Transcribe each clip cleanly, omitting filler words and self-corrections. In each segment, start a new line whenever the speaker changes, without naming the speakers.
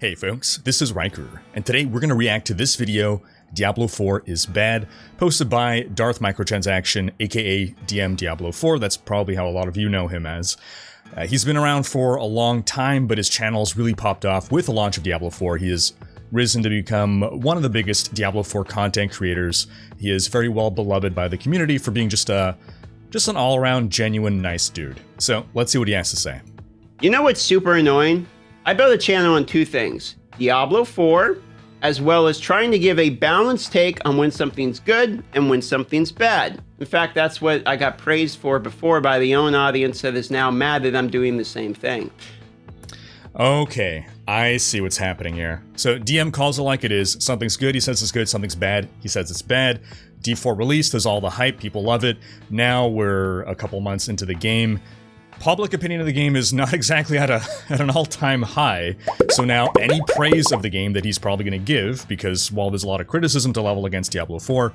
Hey folks, this is Rhykker, and today we're going to react to this video, Diablo 4 is bad, posted by Darth Microtransaction, aka DM Diablo 4, that's probably how a lot of you know him as. He's been around for a long time, but his channel's really popped off with the launch of Diablo 4. He has risen to become one of the biggest Diablo 4 content creators. He is very well beloved by the community for being just an all-around genuine nice dude. So let's see what he has to say.
You know what's super annoying? I built a channel on two things, Diablo 4, as well as trying to give a balanced take on when something's good and when something's bad. In fact, that's what I got praised for before by the own audience that is now mad that I'm doing the same thing.
Okay, I see what's happening here. So DM calls it like it is. Something's good, he says it's good. Something's bad, he says it's bad. D4 release, there's all the hype, people love it. Now we're a couple months into the game. Public opinion of the game is not exactly at an all-time high, so now any praise of the game that he's probably going to give, because while there's a lot of criticism to level against Diablo 4,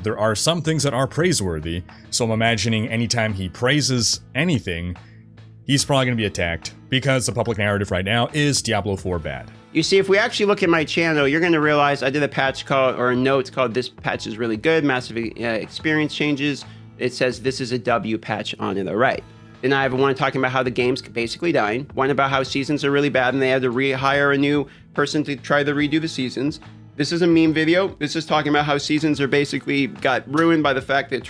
there are some things that are praiseworthy, so I'm imagining anytime he praises anything, he's probably going to be attacked, because the public narrative right now is Diablo 4 bad.
You see, if we actually look at my channel, you're going to realize I did a patch called, or a note called "This patch is really good, massive experience changes." It says this is a W patch on the right. Then I have one talking about how the game's basically dying, one about how seasons are really bad and they had to rehire a new person to try to redo the seasons. This is a meme video. This is talking about how seasons are basically got ruined by the fact that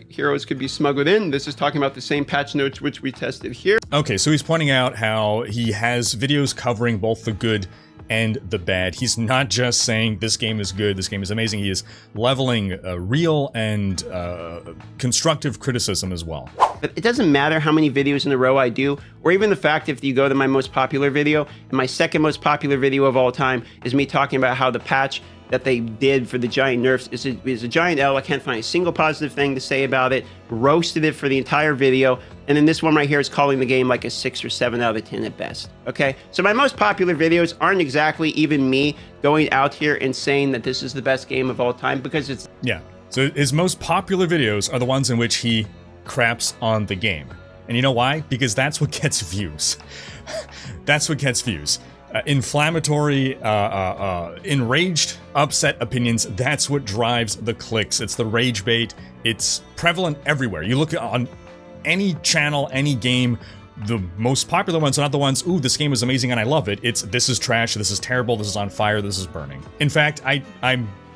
heroes could be smuggled in. This is talking about the same patch notes which we tested here. Okay,
so he's pointing out how he has videos covering both the good and the bad. He's not just saying this game is good, this game is amazing. He is leveling real and constructive criticism as well.
But it doesn't matter how many videos in a row I do, or even the fact if you go to my most popular video, and my second most popular video of all time is me talking about how the patch that they did for the giant nerfs is a giant L. I can't find a single positive thing to say about it. Roasted it for the entire video. And then this one right here is calling the game like a 6 or 7 out of 10 at best. Okay, so my most popular videos aren't exactly even me going out here and saying that this is the best game of all time, because it's...
Yeah, so his most popular videos are the ones in which he craps on the game. And you know why? Because that's what gets views. That's what gets views. Inflammatory, enraged, upset opinions, that's what drives the clicks. It's the rage bait. It's prevalent everywhere. You look on any channel, any game, the most popular ones are not the ones, ooh, this game is amazing and I love it. It's, this is trash, this is terrible, this is on fire, this is burning. In fact, I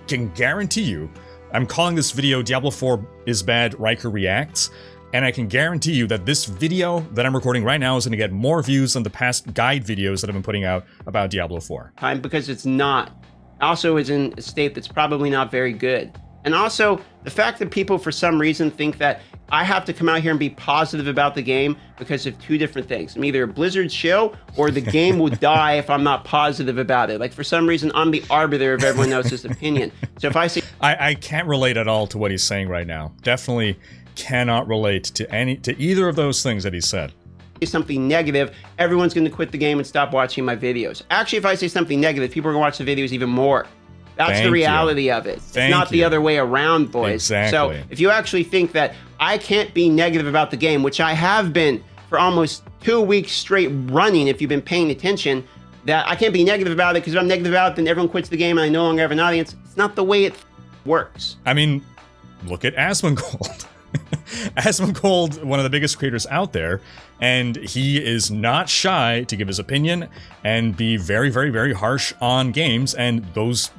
can guarantee you, I'm calling this video Diablo 4 is bad, Rhykker reacts. And I can guarantee you that this video that I'm recording right now is going to get more views than the past guide videos that I've been putting out about Diablo 4.
Because it's not. Also is in a state that's probably not very good. And also, the fact that people for some reason think that I have to come out here and be positive about the game because of two different things. I'm either a Blizzard shill or the game will die if I'm not positive about it. Like, for some reason, I'm the arbiter of everyone else's opinion. So if I say...
I can't relate at all to what he's saying right now. Definitely cannot relate to either of those things that he said.
Something negative, everyone's going to quit the game and stop watching my videos. Actually, if I say something negative, people are going to watch the videos even more. That's the reality of it. It's not the other way around, boys.
Exactly.
So if you actually think that I can't be negative about the game, which I have been for almost 2 weeks straight running, if you've been paying attention, that I can't be negative about it because if I'm negative about it, then everyone quits the game and I no longer have an audience. It's not the way it works.
I mean, look at Asmongold. Asmongold, one of the biggest creators out there, and he is not shy to give his opinion and be very, very, very harsh on games, and those,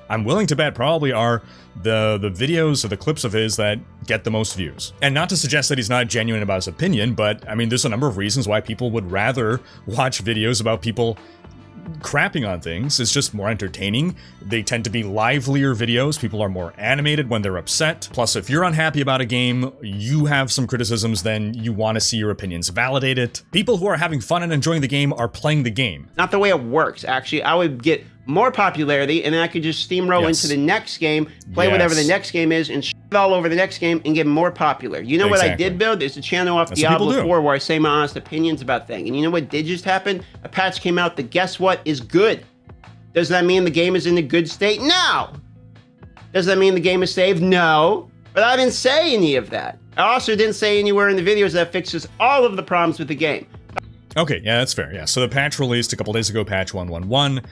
I'm willing to bet, probably are the videos or the clips of his that get the most views. And not to suggest that he's not genuine about his opinion, but I mean, there's a number of reasons why people would rather watch videos about people crapping on things. It's just more entertaining. They tend to be livelier videos. People are more animated when they're upset. Plus, if you're unhappy about a game, you have some criticisms, then you want to see your opinions validated. People who are having fun and enjoying the game are playing the game.
Not the way it works, actually. I would get more popularity, and then I could just steamroll into the next game, play whatever the next game is, and shit all over the next game and get more popular. You know what I did build? There's a channel off Diablo 4 where I say my honest opinions about things. And you know what did just happen? A patch came out that, guess what, is good. Does that mean the game is in a good state? No! Does that mean the game is saved? No. But I didn't say any of that. I also didn't say anywhere in the videos that fixes all of the problems with the game.
Okay, yeah, that's fair. Yeah, so the patch released a couple days ago, patch 111.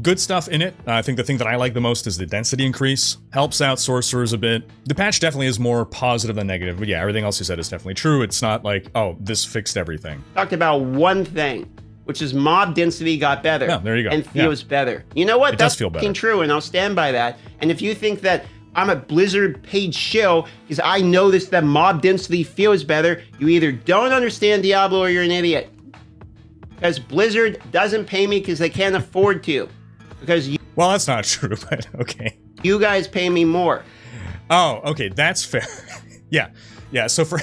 Good stuff in it. I think the thing that I like the most is the density increase. Helps out sorcerers a bit. The patch definitely is more positive than negative, but yeah, everything else you said is definitely true. It's not like, oh, this fixed everything.
Talked about one thing, which is mob density got better.
Yeah, there you go.
And feels better. You know what?
It
That's
does feel better.
True, and I'll stand by that. And if you think that I'm a Blizzard paid shill because I noticed that mob density feels better, you either don't understand Diablo or you're an idiot. Because Blizzard doesn't pay me because they can't afford to. Because you,
well, that's not true, but okay.
You guys pay me more.
Oh, okay, that's fair. yeah, so for...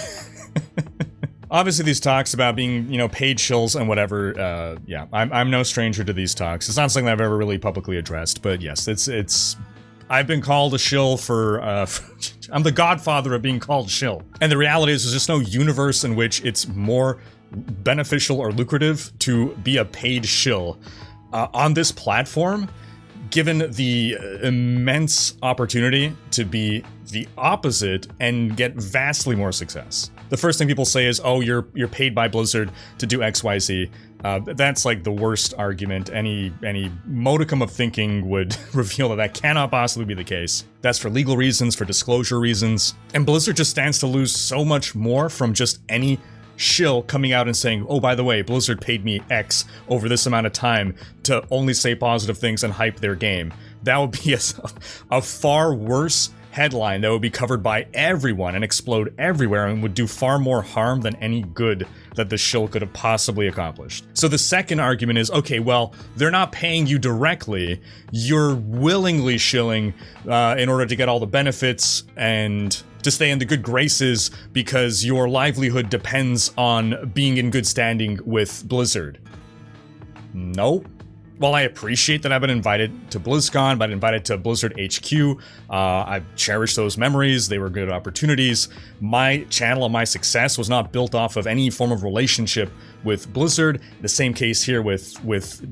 Obviously, these talks about being, you know, paid shills and whatever, yeah, I'm no stranger to these talks. It's not something I've ever really publicly addressed, but yes, it's... I've been called a shill for, I'm the godfather of being called shill. And the reality is there's just no universe in which it's more beneficial or lucrative to be a paid shill on this platform, given the immense opportunity to be the opposite and get vastly more success. The first thing people say is, oh, you're paid by Blizzard to do XYZ. That's like the worst argument. Any modicum of thinking would reveal that that cannot possibly be the case. That's for legal reasons, for disclosure reasons. And Blizzard just stands to lose so much more from just any shill coming out and saying, oh, by the way, Blizzard paid me X over this amount of time to only say positive things and hype their game. That would be a far worse headline that would be covered by everyone and explode everywhere and would do far more harm than any good that the shill could have possibly accomplished. So the second argument is, okay, well, they're not paying you directly, you're willingly shilling in order to get all the benefits and to stay in the good graces because your livelihood depends on being in good standing with Blizzard. No. While I appreciate that I've been invited to BlizzCon, but invited to Blizzard HQ, I've cherished those memories, they were good opportunities. My channel and my success was not built off of any form of relationship with Blizzard. The same case here with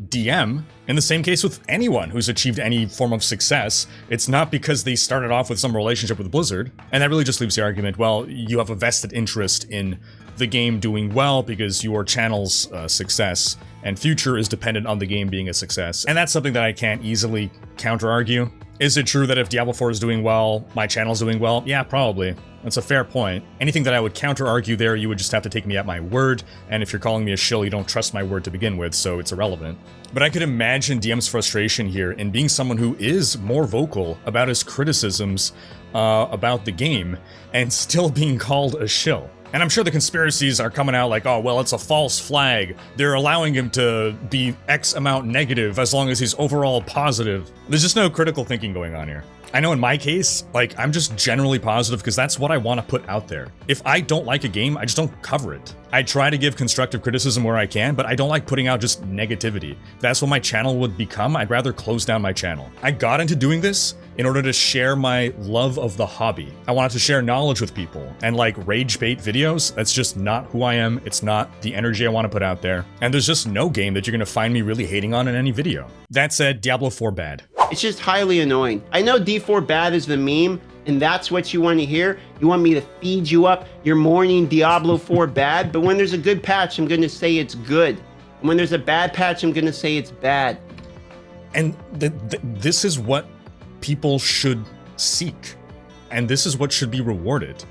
DM, and the same case with anyone who's achieved any form of success. It's not because they started off with some relationship with Blizzard, and that really just leaves the argument, well, you have a vested interest in the game doing well because your channel's success and future is dependent on the game being a success. And that's something that I can't easily counter-argue. Is it true that if Diablo 4 is doing well, my channel's doing well? Yeah, probably. That's a fair point. Anything that I would counter-argue there, you would just have to take me at my word, and if you're calling me a shill, you don't trust my word to begin with, so it's irrelevant. But I could imagine DM's frustration here in being someone who is more vocal about his criticisms about the game, and still being called a shill. And I'm sure the conspiracies are coming out like, oh, well, it's a false flag. They're allowing him to be X amount negative as long as he's overall positive. There's just no critical thinking going on here. I know in my case, like, I'm just generally positive because that's what I want to put out there. If I don't like a game, I just don't cover it. I try to give constructive criticism where I can, but I don't like putting out just negativity. That's what my channel would become. I'd rather close down my channel. I got into doing this in order to share my love of the hobby. I wanted to share knowledge with people, and like rage bait videos, that's just not who I am. It's not the energy I want to put out there. And there's just no game that you're gonna find me really hating on in any video. That said, Diablo 4 bad.
It's just highly annoying. I know D4 bad is the meme, and that's what you want to hear. You want me to feed you up your morning Diablo 4 bad, but when there's a good patch, I'm going to say it's good. And when there's a bad patch, I'm going to say it's bad.
And this is what people should seek. And this is what should be rewarded.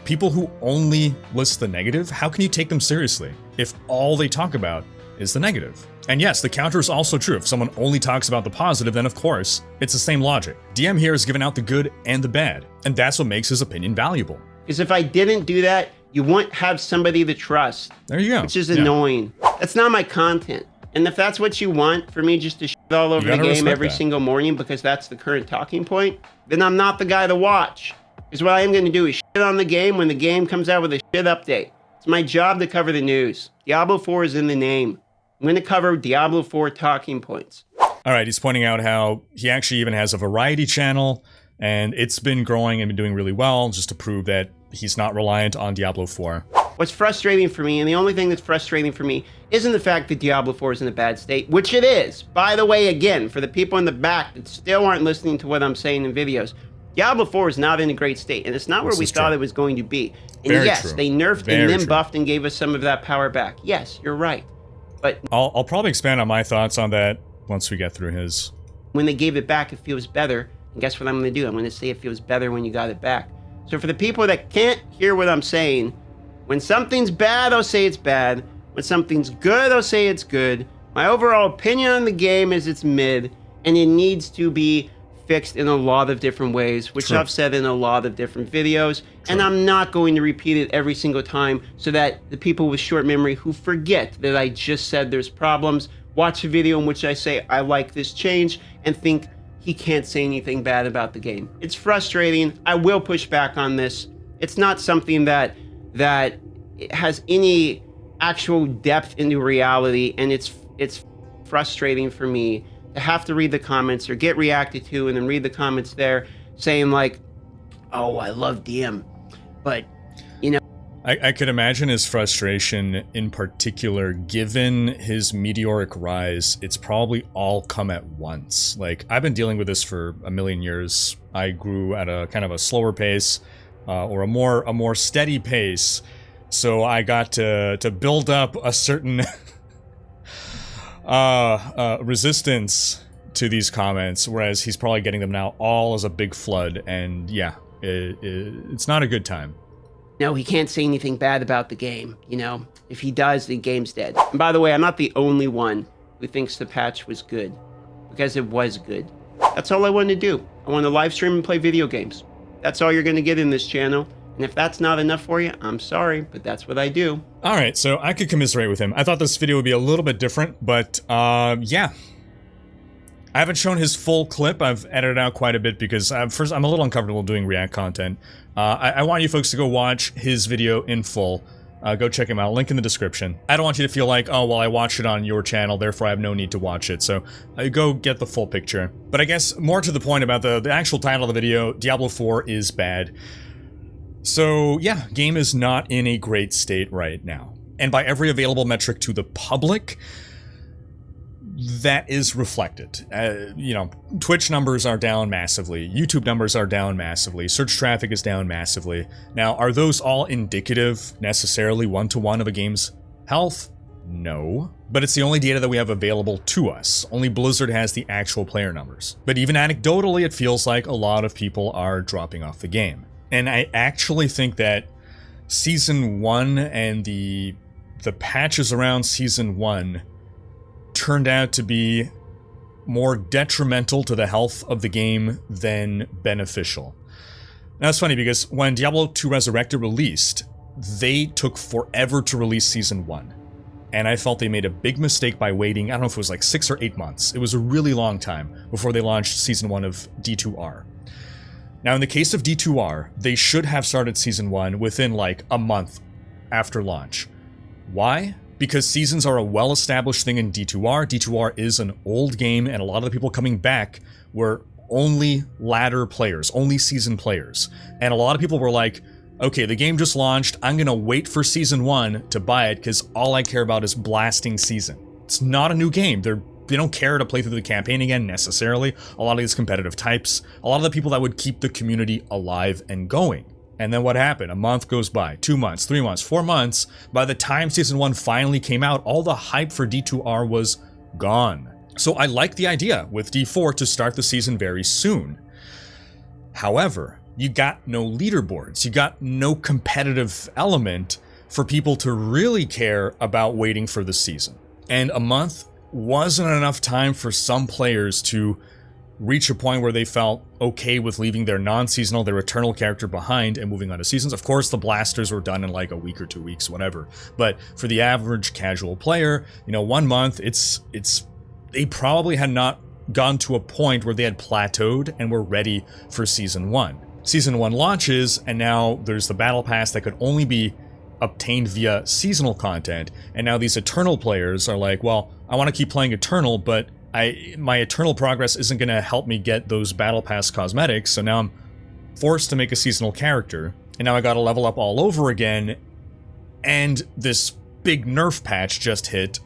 People who only list the negative, how can you take them seriously if all they talk about is the negative? And yes, the counter is also true. If someone only talks about the positive, then of course, it's the same logic. DM here has given out the good and the bad, and that's what makes his opinion valuable.
Because if I didn't do that, you wouldn't have somebody to trust.
There you go.
Which is annoying. That's not my content. And if that's what you want, for me just to shit all over the game every single morning because that's the current talking point, then I'm not the guy to watch. Because what I am going to do is shit on the game when the game comes out with a shit update. It's my job to cover the news. Diablo 4 is in the name. I'm going to cover Diablo 4 talking points.
All right, he's pointing out how he actually even has a variety channel, and it's been growing and been doing really well, just to prove that he's not reliant on Diablo 4.
What's frustrating for me, and the only thing that's frustrating for me, isn't the fact that Diablo 4 is in a bad state, which it is. By the way, again, for the people in the back that still aren't listening to what I'm saying in videos, Diablo 4 is not in a great state, and it's not where we thought it was going to be. And
Very
yes,
true.
they nerfed
Very
and then
true.
buffed and gave us some of that power back. Yes, you're right. But
I'll probably expand on my thoughts on that once we get through his.
when they gave it back, it feels better. And guess what I'm going to do? I'm going to say it feels better when you got it back. So for the people that can't hear what I'm saying, when something's bad, I'll say it's bad. When something's good, I'll say it's good. My overall opinion on the game is it's mid, and it needs to be fixed in a lot of different ways, which
True.
I've said in a lot of different videos.
True.
And I'm not going to repeat it every single time so that the people with short memory who forget that I just said there's problems watch a video in which I say I like this change and think he can't say anything bad about the game. It's frustrating. I will push back on this. It's not something that has any actual depth into reality, and it's frustrating for me to have to read the comments or get reacted to and then read the comments there saying like, oh, I love DM, but you know.
I could imagine his frustration in particular, given his meteoric rise. It's probably all come at once. Like, I've been dealing with this for a million years. I grew at a kind of a slower pace, or a more steady pace. So I got to build up a certain resistance to these comments, whereas he's probably getting them now all as a big flood, and yeah, it's not a good time.
No, he can't say anything bad about the game, you know? If he does, the game's dead. And by the way, I'm not the only one who thinks the patch was good, because it was good. That's all I wanted to do. I want to live stream and play video games. That's all you're going to get in this channel. And if that's not enough for you, I'm sorry, but that's what I do.
Alright, so I could commiserate with him. I thought this video would be a little bit different, but yeah. I haven't shown his full clip. I've edited out quite a bit because first, I'm a little uncomfortable doing React content. I want you folks to go watch his video in full. Go check him out. Link in the description. I don't want you to feel like, oh, well, I watched it on your channel, therefore I have no need to watch it. So go get the full picture. But I guess more to the point about the actual title of the video, Diablo 4 is bad. So yeah, game is not in a great state right now. And by every available metric to the public, that is reflected. You know, Twitch numbers are down massively, YouTube numbers are down massively, search traffic is down massively. Now, are those all indicative, necessarily one-to-one, of a game's health? No. But it's the only data that we have available to us. Only Blizzard has the actual player numbers. But even anecdotally, it feels like a lot of people are dropping off the game. And I actually think that Season 1 and the patches around Season 1 turned out to be more detrimental to the health of the game than beneficial. Now, it's funny because when Diablo 2 Resurrected released, they took forever to release Season 1. And I felt they made a big mistake by waiting, I don't know if it was like 6 or 8 months. It was a really long time before they launched Season 1 of D2R. Now, in the case of D2R, they should have started Season 1 within like a month after launch. Why? Because seasons are a well-established thing in D2R. D2R is an old game, and a lot of the people coming back were only ladder players, only season players. And a lot of people were like, okay, the game just launched, I'm gonna wait for Season 1 to buy it because all I care about is blasting Season. It's not a new game. They don't care to play through the campaign again, necessarily. A lot of these competitive types, a lot of the people that would keep the community alive and going. And then what happened? A month goes by, 2 months, 3 months, 4 months. By the time Season 1 finally came out, all the hype for D2R was gone. So I like the idea with D4 to start the season very soon. However, you got no leaderboards. You got no competitive element for people to really care about waiting for the season. And a month wasn't enough time for some players to reach a point where they felt okay with leaving their non-seasonal, their eternal character behind and moving on to seasons. Of course, the blasters were done in like a week or 2 weeks, whatever. But for the average casual player, you know, 1 month, they probably had not gone to a point where they had plateaued and were ready for Season 1. Season 1 launches, and now there's the Battle Pass that could only be obtained via seasonal content, and now these Eternal players are like, well, I want to keep playing Eternal, but my Eternal progress isn't going to help me get those Battle Pass cosmetics, so now I'm forced to make a seasonal character, and now I gotta level up all over again, and this big nerf patch just hit,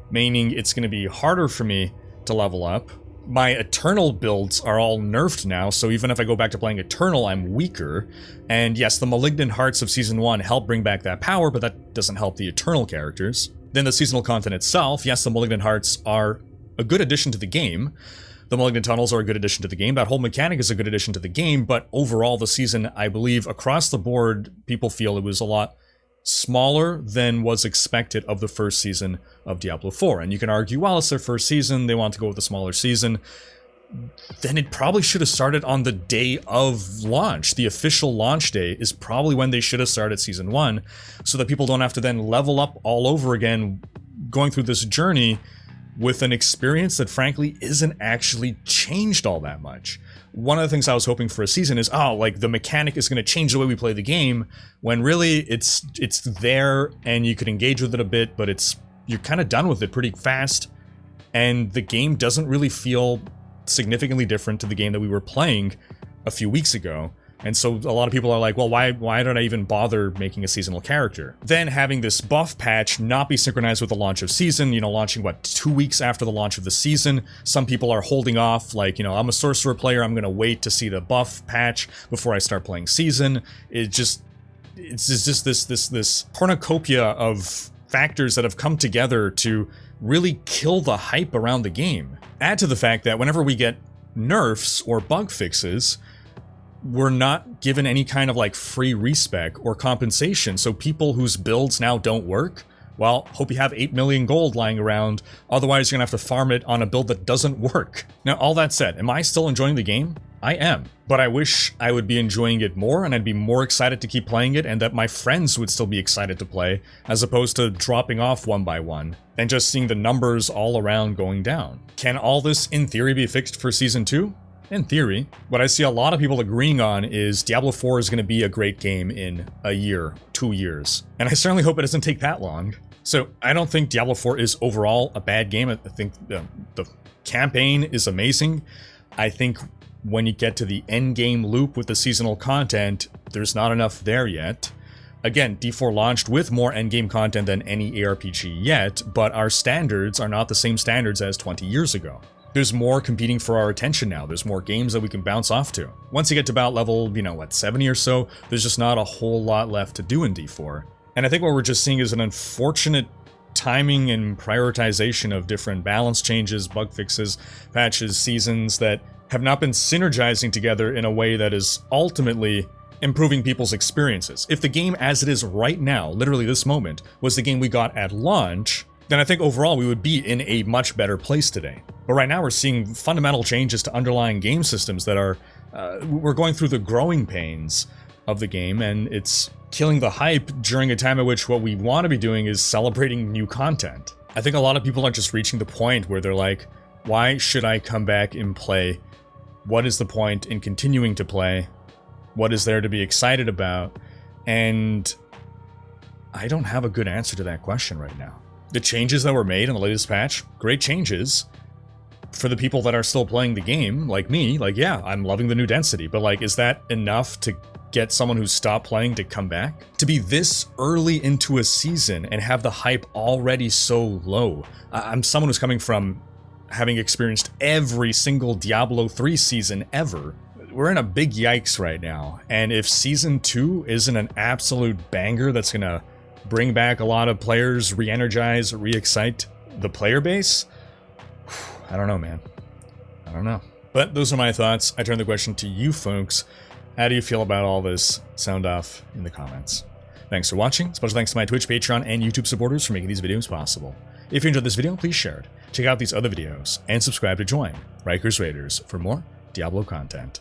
meaning it's going to be harder for me to level up, My Eternal builds are all nerfed now, so even if I go back to playing Eternal, I'm weaker. And yes, the Malignant Hearts of Season 1 help bring back that power, but that doesn't help the Eternal characters. Then the seasonal content itself, yes, the Malignant Hearts are a good addition to the game. The Malignant Tunnels are a good addition to the game. That whole mechanic is a good addition to the game, but overall the season, I believe, across the board, people feel it was a lot smaller than was expected of the first season of Diablo 4. And you can argue, well, it's their first season, they want to go with a smaller season. Then it probably should have started on the day of launch. The official launch day is probably when they should have started Season 1, so that people don't have to then level up all over again, going through this journey with an experience that frankly isn't actually changed all that much. One of the things I was hoping for a season is, oh, like the mechanic is going to change the way we play the game, when really it's there and you could engage with it a bit, but you're kind of done with it pretty fast, and the game doesn't really feel significantly different to the game that we were playing a few weeks ago. And so a lot of people are like, well, why did I even bother making a seasonal character? Then having this buff patch not be synchronized with the launch of season, launching, 2 weeks after the launch of the season. Some people are holding off, like, I'm a sorcerer player, I'm gonna wait to see the buff patch before I start playing season. It's just this cornucopia of factors that have come together to really kill the hype around the game. Add to the fact that whenever we get nerfs or bug fixes, we're not given any kind of like free respec or compensation. So people whose builds now don't work, well, hope you have 8 million gold lying around, otherwise you're gonna have to farm it on a build that doesn't work. Now, all that said, am I still enjoying the game? I am, but I wish I would be enjoying it more and I'd be more excited to keep playing it, and that my friends would still be excited to play, as opposed to dropping off one by one and just seeing the numbers all around going down. Can all this, in theory, be fixed for Season 2? In theory. What I see a lot of people agreeing on is Diablo 4 is going to be a great game in a year, 2 years. And I certainly hope it doesn't take that long. So I don't think Diablo 4 is overall a bad game. I think the campaign is amazing. I think when you get to the end game loop with the seasonal content, there's not enough there yet. Again, D4 launched with more endgame content than any ARPG yet, but our standards are not the same standards as 20 years ago. There's more competing for our attention now. There's more games that we can bounce off to. Once you get to about level, 70 or so, there's just not a whole lot left to do in D4. And I think what we're just seeing is an unfortunate timing and prioritization of different balance changes, bug fixes, patches, seasons that have not been synergizing together in a way that is ultimately improving people's experiences. If the game as it is right now, literally this moment, was the game we got at launch, then I think overall we would be in a much better place today. But right now we're seeing fundamental changes to underlying game systems that are, we're going through the growing pains of the game, and it's killing the hype during a time at which what we want to be doing is celebrating new content. I think a lot of people are just reaching the point where they're like, why should I come back and play? What is the point in continuing to play? What is there to be excited about? And I don't have a good answer to that question right now. The changes that were made in the latest patch, great changes. For the people that are still playing the game, like me, like, yeah, I'm loving the new density, but like, is that enough to get someone who stopped playing to come back? To be this early into a season and have the hype already so low. I'm someone who's coming from having experienced every single Diablo 3 season ever. We're in a big yikes right now, and if Season 2 isn't an absolute banger that's gonna bring back a lot of players, re-energize, re-excite the player base, I don't know, man. I don't know. But those are my thoughts. I turn the question to you folks. How do you feel about all this? Sound off in the comments. Thanks for watching. Special thanks to my Twitch, Patreon, and YouTube supporters for making these videos possible. If you enjoyed this video, please share it. Check out these other videos, and subscribe to join Rhykkers Raiders for more Diablo content.